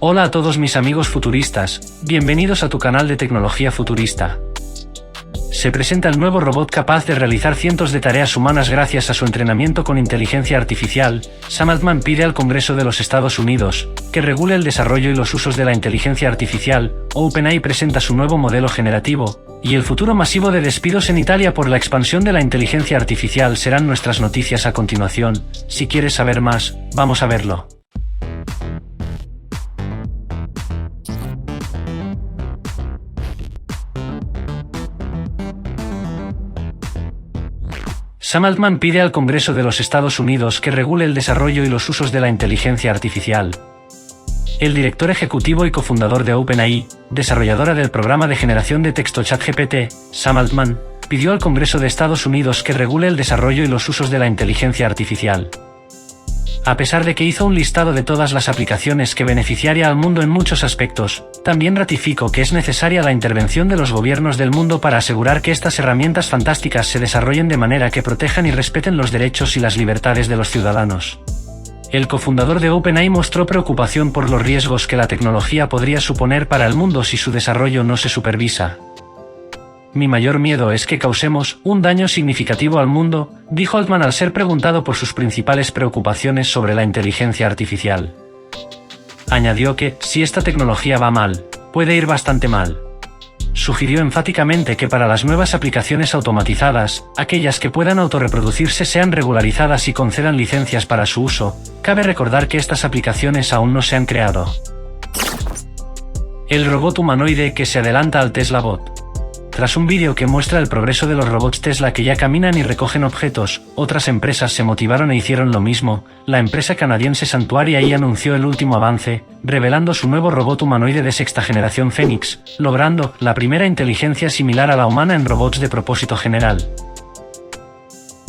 Hola a todos mis amigos futuristas, bienvenidos a tu canal de tecnología futurista. Se presenta el nuevo robot capaz de realizar cientos de tareas humanas gracias a su entrenamiento con inteligencia artificial. Sam Altman pide al Congreso de los Estados Unidos que regule el desarrollo y los usos de la inteligencia artificial. OpenAI presenta su nuevo modelo generativo, y el futuro masivo de despidos en Italia por la expansión de la inteligencia artificial serán nuestras noticias a continuación. Si quieres saber más, vamos a verlo. Sam Altman pide al Congreso de los Estados Unidos que regule el desarrollo y los usos de la inteligencia artificial. El director ejecutivo y cofundador de OpenAI, desarrolladora del programa de generación de texto ChatGPT, Sam Altman, pidió al Congreso de Estados Unidos que regule el desarrollo y los usos de la inteligencia artificial. A pesar de que hizo un listado de todas las aplicaciones que beneficiaría al mundo en muchos aspectos, también ratificó que es necesaria la intervención de los gobiernos del mundo para asegurar que estas herramientas fantásticas se desarrollen de manera que protejan y respeten los derechos y las libertades de los ciudadanos. El cofundador de OpenAI mostró preocupación por los riesgos que la tecnología podría suponer para el mundo si su desarrollo no se supervisa. Mi mayor miedo es que causemos un daño significativo al mundo, dijo Altman al ser preguntado por sus principales preocupaciones sobre la inteligencia artificial. Añadió que, si esta tecnología va mal, puede ir bastante mal. Sugirió enfáticamente que para las nuevas aplicaciones automatizadas, aquellas que puedan autorreproducirse sean regularizadas y concedan licencias para su uso. Cabe recordar que estas aplicaciones aún no se han creado. El robot humanoide que se adelanta al Tesla Bot. Tras un vídeo que muestra el progreso de los robots Tesla que ya caminan y recogen objetos, otras empresas se motivaron e hicieron lo mismo. La empresa canadiense Sanctuary AI anunció el último avance, revelando su nuevo robot humanoide de sexta generación Phoenix, logrando la primera inteligencia similar a la humana en robots de propósito general.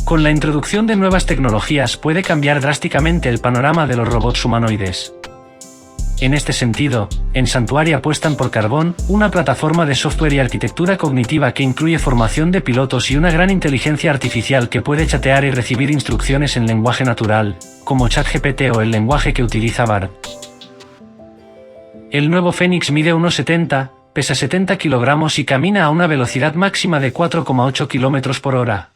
Con la introducción de nuevas tecnologías puede cambiar drásticamente el panorama de los robots humanoides. En este sentido, en Sanctuary apuestan por Carbon, una plataforma de software y arquitectura cognitiva que incluye formación de pilotos y una gran inteligencia artificial que puede chatear y recibir instrucciones en lenguaje natural, como ChatGPT o el lenguaje que utiliza BARD. El nuevo Phoenix mide 1,70, pesa 70 kilogramos y camina a una velocidad máxima de 4,8 km por hora.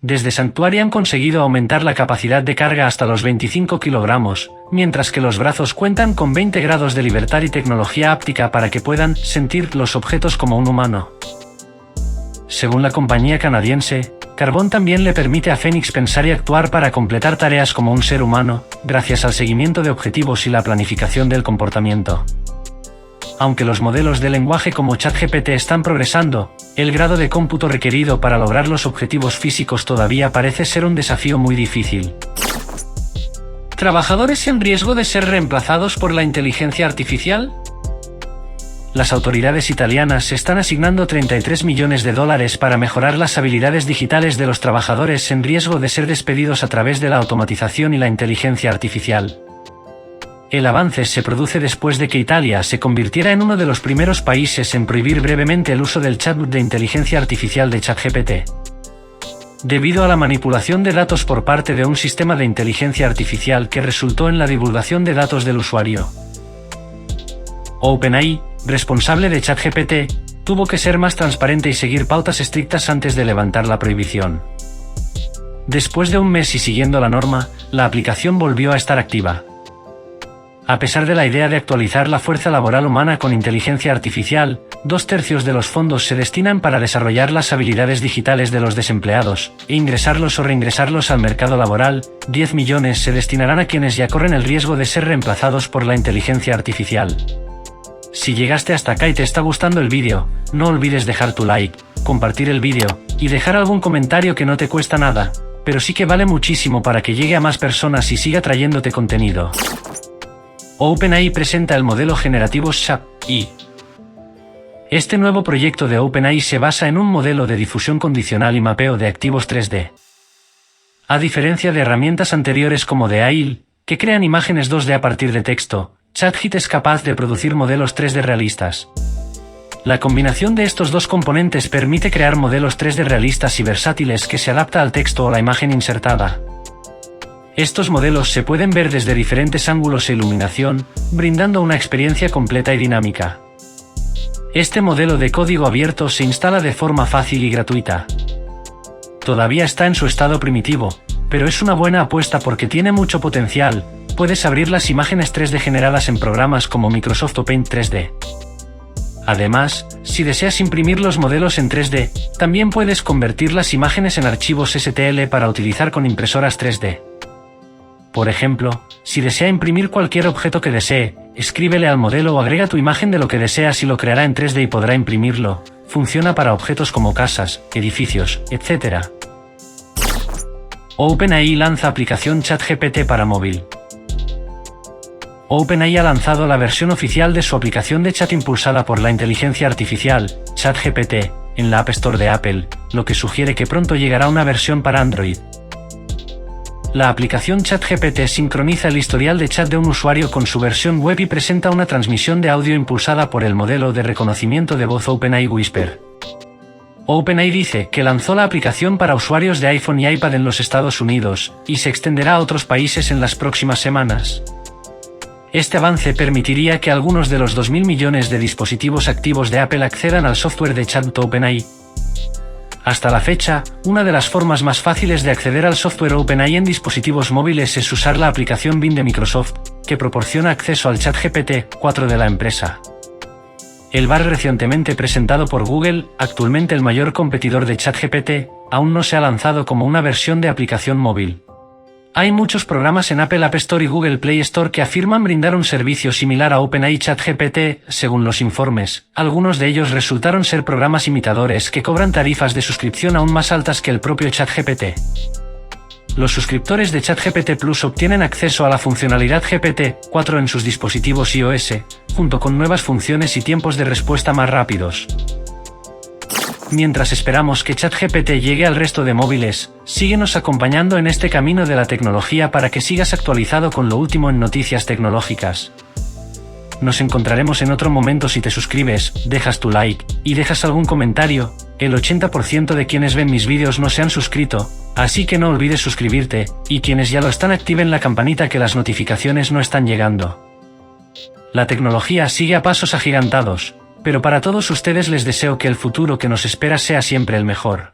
Desde Sanctuary han conseguido aumentar la capacidad de carga hasta los 25 kilogramos, mientras que los brazos cuentan con 20 grados de libertad y tecnología áptica para que puedan sentir los objetos como un humano. Según la compañía canadiense, Carbon también le permite a Phoenix pensar y actuar para completar tareas como un ser humano, gracias al seguimiento de objetivos y la planificación del comportamiento. Aunque los modelos de lenguaje como ChatGPT están progresando, el grado de cómputo requerido para lograr los objetivos físicos todavía parece ser un desafío muy difícil. ¿Trabajadores en riesgo de ser reemplazados por la inteligencia artificial? Las autoridades italianas están asignando $33 millones para mejorar las habilidades digitales de los trabajadores en riesgo de ser despedidos a través de la automatización y la inteligencia artificial. El avance se produce después de que Italia se convirtiera en uno de los primeros países en prohibir brevemente el uso del chatbot de inteligencia artificial de ChatGPT. Debido a la manipulación de datos por parte de un sistema de inteligencia artificial que resultó en la divulgación de datos del usuario. OpenAI, responsable de ChatGPT, tuvo que ser más transparente y seguir pautas estrictas antes de levantar la prohibición. Después de un mes y siguiendo la norma, la aplicación volvió a estar activa. A pesar de la idea de actualizar la fuerza laboral humana con inteligencia artificial, 2/3 de los fondos se destinan para desarrollar las habilidades digitales de los desempleados, e ingresarlos o reingresarlos al mercado laboral. 10 millones se destinarán a quienes ya corren el riesgo de ser reemplazados por la inteligencia artificial. Si llegaste hasta acá y te está gustando el vídeo, no olvides dejar tu like, compartir el vídeo, y dejar algún comentario que no te cuesta nada, pero sí que vale muchísimo para que llegue a más personas y siga trayéndote contenido. OpenAI presenta el modelo generativo SHAP-I. Este nuevo proyecto de OpenAI se basa en un modelo de difusión condicional y mapeo de activos 3D. A diferencia de herramientas anteriores como de AI, que crean imágenes 2D a partir de texto, ChatGPT es capaz de producir modelos 3D realistas. La combinación de estos dos componentes permite crear modelos 3D realistas y versátiles que se adapta al texto o la imagen insertada. Estos modelos se pueden ver desde diferentes ángulos e iluminación, brindando una experiencia completa y dinámica. Este modelo de código abierto se instala de forma fácil y gratuita. Todavía está en su estado primitivo, pero es una buena apuesta porque tiene mucho potencial. Puedes abrir las imágenes 3D generadas en programas como Microsoft o Paint 3D. Además, si deseas imprimir los modelos en 3D, también puedes convertir las imágenes en archivos STL para utilizar con impresoras 3D. Por ejemplo, si desea imprimir cualquier objeto que desee, escríbele al modelo o agrega tu imagen de lo que deseas y lo creará en 3D y podrá imprimirlo. Funciona para objetos como casas, edificios, etc. OpenAI lanza aplicación ChatGPT para móvil. OpenAI ha lanzado la versión oficial de su aplicación de chat impulsada por la inteligencia artificial, ChatGPT, en la App Store de Apple, lo que sugiere que pronto llegará una versión para Android. La aplicación ChatGPT sincroniza el historial de chat de un usuario con su versión web y presenta una transmisión de audio impulsada por el modelo de reconocimiento de voz OpenAI Whisper. OpenAI dice que lanzó la aplicación para usuarios de iPhone y iPad en los Estados Unidos, y se extenderá a otros países en las próximas semanas. Este avance permitiría que algunos de los 2.000 millones de dispositivos activos de Apple accedan al software de chat de OpenAI. Hasta la fecha, una de las formas más fáciles de acceder al software OpenAI en dispositivos móviles es usar la aplicación Bing de Microsoft, que proporciona acceso al ChatGPT 4 de la empresa. El Bard recientemente presentado por Google, actualmente el mayor competidor de ChatGPT, aún no se ha lanzado como una versión de aplicación móvil. Hay muchos programas en Apple App Store y Google Play Store que afirman brindar un servicio similar a OpenAI ChatGPT, según los informes. Algunos de ellos resultaron ser programas imitadores que cobran tarifas de suscripción aún más altas que el propio ChatGPT. Los suscriptores de ChatGPT Plus obtienen acceso a la funcionalidad GPT-4 en sus dispositivos iOS, junto con nuevas funciones y tiempos de respuesta más rápidos. Mientras esperamos que ChatGPT llegue al resto de móviles, síguenos acompañando en este camino de la tecnología para que sigas actualizado con lo último en noticias tecnológicas. Nos encontraremos en otro momento si te suscribes, dejas tu like, y dejas algún comentario. El 80% de quienes ven mis vídeos no se han suscrito, así que no olvides suscribirte, y quienes ya lo están activen la campanita que las notificaciones no están llegando. La tecnología sigue a pasos agigantados, pero para todos ustedes les deseo que el futuro que nos espera sea siempre el mejor.